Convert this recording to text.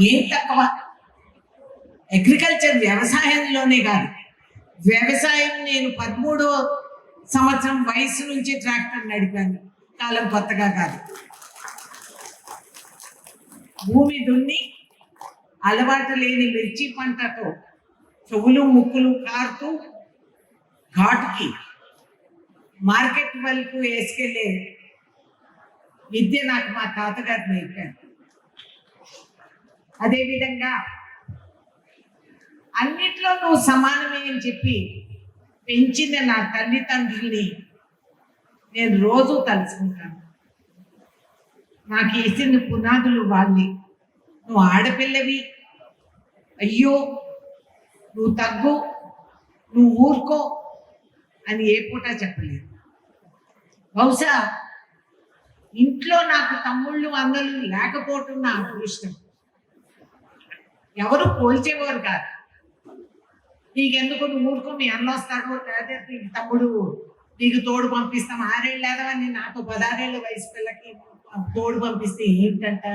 ఏం తక్కువ? అగ్రికల్చర్ వ్యవసాయంలోనే కాదు, వ్యవసాయం నేను 13వ సంవత్సరం వయసు నుంచి ట్రాక్టర్ నడిపాను. కాలం కొత్తగా కాదు. భూమి దున్ని అలవాటు లేని మిర్చి పంటతో చెవులు ముక్కులు కారుతూ ఘాటుకి మార్కెట్ వరకు వేసుకెళ్ళే విద్య నాకు మా తాతగారు నేర్పారు. అదేవిధంగా అన్నిట్లో నువ్వు సమానమే అని చెప్పి పెంచిన నా తల్లిదండ్రుల్ని నేను రోజు తలుచుకుంటాను. నాకు వేసిన పునాదులు వాళ్ళే. నువ్వు ఆడపిల్లవి, అయ్యో నువ్వు తగ్గు, నువ్వు ఊరుకో అని ఏ పూట చెప్పలేదు. బహుశా ఇంట్లో నాకు తమ్ముళ్ళు అందరూ లేకపోవటం నా అదృష్టం. ఎవరు పోల్చేవారు కాదు. నీకెందుకు, నువ్వు ఊరుకో, మీ అన్న వస్తాడు, లేదా నీకు తమ్ముడు నీకు తోడు పంపిస్తాం. 6 ఏళ్ళు లేదవని నాతో 16 ఏళ్ళ వయసు పిల్లకి తోడు పంపిస్తే ఏంటంట?